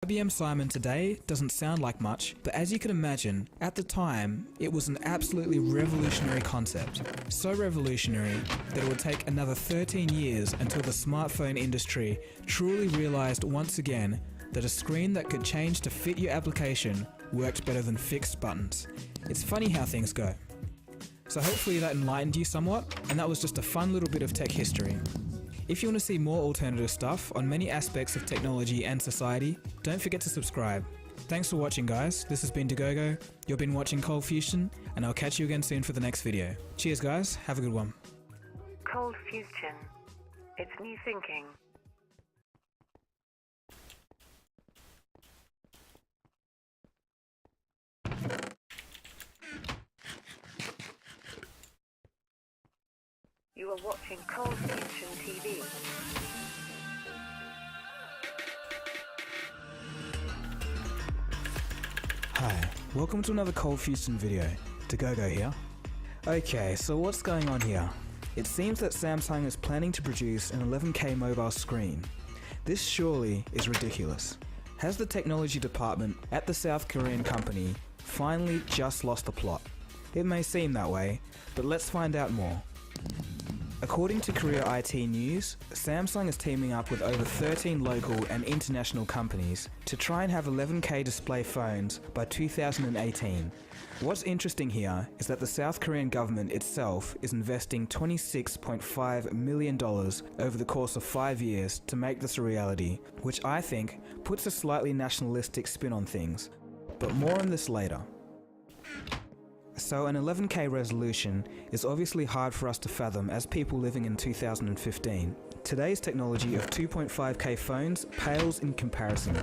IBM Simon today doesn't sound like much, but as you can imagine, at the time, it was an absolutely revolutionary concept. So revolutionary that it would take another 13 years until the smartphone industry truly realized once again that a screen that could change to fit your application worked better than fixed buttons. It's funny how things go. So hopefully that enlightened you somewhat, and that was just a fun little bit of tech history. If you want to see more alternative stuff on many aspects of technology and society, don't forget to subscribe. Thanks for watching, guys. This has been Dagogo. You've been watching Cold Fusion, and I'll catch you again soon for the next video. Cheers, guys. Have a good one. Cold Fusion. It's new thinking. You are watching Cold Fusion TV. Hi, welcome to another Cold Fusion video. Dagogo here. Okay, so what's going on here? It seems that Samsung is planning to produce an 11K mobile screen. This surely is ridiculous. Has the technology department at the South Korean company finally just lost the plot? It may seem that way, but let's find out more. According to Korea IT News, Samsung is teaming up with over 13 local and international companies to try and have 11K display phones by 2018. What's interesting here is that the South Korean government itself is investing $26.5 million over the course of 5 years to make this a reality, which I think puts a slightly nationalistic spin on things, but more on this later. So an 11K resolution is obviously hard for us to fathom as people living in 2015. Today's technology of 2.5K phones pales in comparison.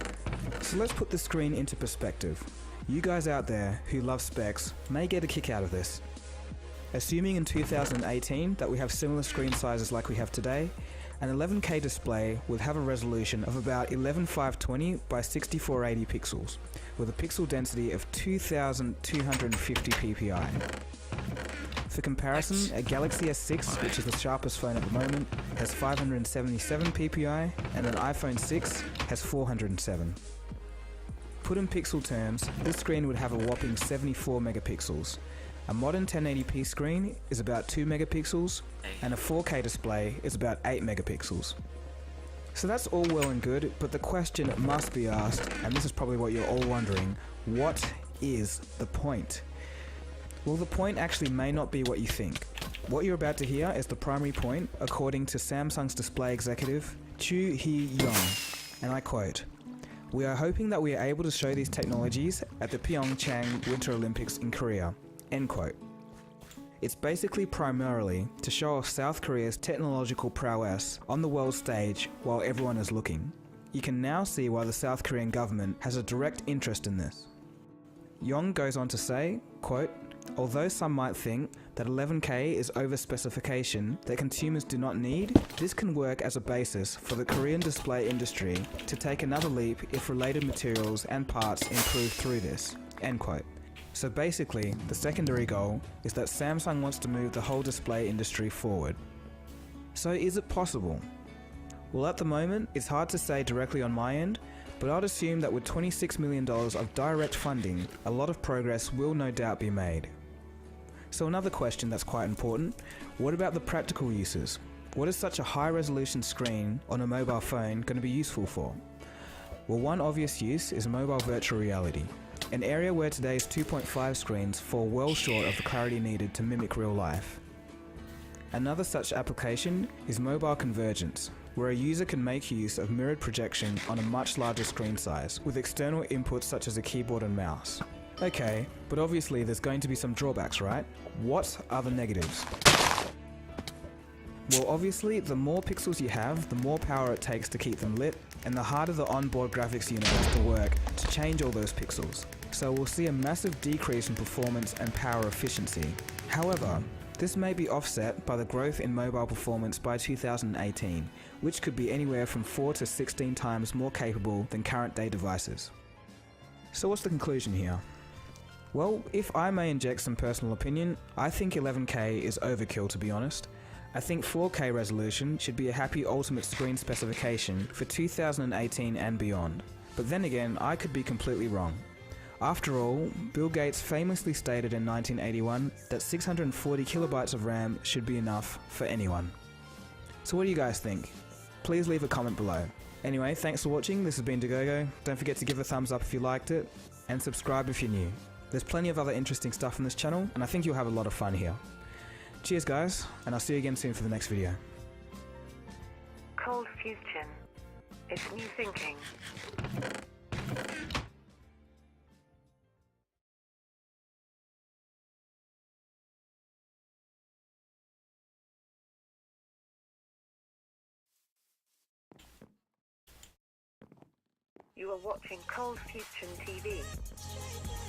So let's put the screen into perspective. You guys out there who love specs may get a kick out of this. Assuming in 2018 that we have similar screen sizes like we have today, an 11K display would have a resolution of about 11520 by 6480 pixels, with a pixel density of 2250 ppi. For comparison, a Galaxy S6, which is the sharpest phone at the moment, has 577 ppi, and an iPhone 6 has 407. Put in pixel terms, this screen would have a whopping 74 megapixels. A modern 1080p screen is about 2 megapixels, and a 4K display is about 8 megapixels. So that's all well and good, but the question must be asked, and this is probably what you're all wondering, what is the point? Well, the point actually may not be what you think. What you're about to hear is the primary point, according to Samsung's display executive, Chu Hee-young, and I quote, "We are hoping that we are able to show these technologies at the Pyeongchang Winter Olympics in Korea." End quote. It's basically primarily to show off South Korea's technological prowess on the world stage while everyone is looking. You can now see why the South Korean government has a direct interest in this. Yong goes on to say, quote, "Although some might think that 11K is over-specification that consumers do not need, this can work as a basis for the Korean display industry to take another leap if related materials and parts improve through this." End quote. So basically, the secondary goal is that Samsung wants to move the whole display industry forward. So is it possible? Well, at the moment, it's hard to say directly on my end, but I'd assume that with $26 million of direct funding, a lot of progress will no doubt be made. So another question that's quite important, what about the practical uses? What is such a high resolution screen on a mobile phone going to be useful for? Well, one obvious use is mobile virtual reality. An area where today's 2.5 screens fall well short of the clarity needed to mimic real life. Another such application is mobile convergence, where a user can make use of mirrored projection on a much larger screen size, with external inputs such as a keyboard and mouse. Okay, but obviously there's going to be some drawbacks, right? What are the negatives? Well, obviously, the more pixels you have, the more power it takes to keep them lit, and the harder the onboard graphics unit has to work to change all those pixels. So we'll see a massive decrease in performance and power efficiency. However, this may be offset by the growth in mobile performance by 2018, which could be anywhere from 4 to 16 times more capable than current day devices. So what's the conclusion here? Well, if I may inject some personal opinion, I think 11K is overkill, to be honest. I think 4K resolution should be a happy ultimate screen specification for 2018 and beyond. But then again, I could be completely wrong. After all, Bill Gates famously stated in 1981 that 640 kilobytes of RAM should be enough for anyone. So what do you guys think? Please leave a comment below. Anyway, thanks for watching, this has been Dagogo. Don't forget to give a thumbs up if you liked it, and subscribe if you're new. There's plenty of other interesting stuff on this channel, and I think you'll have a lot of fun here. Cheers guys, and I'll see you again soon for the next video. Cold Fusion. It's new thinking. You are watching Cold Fusion TV.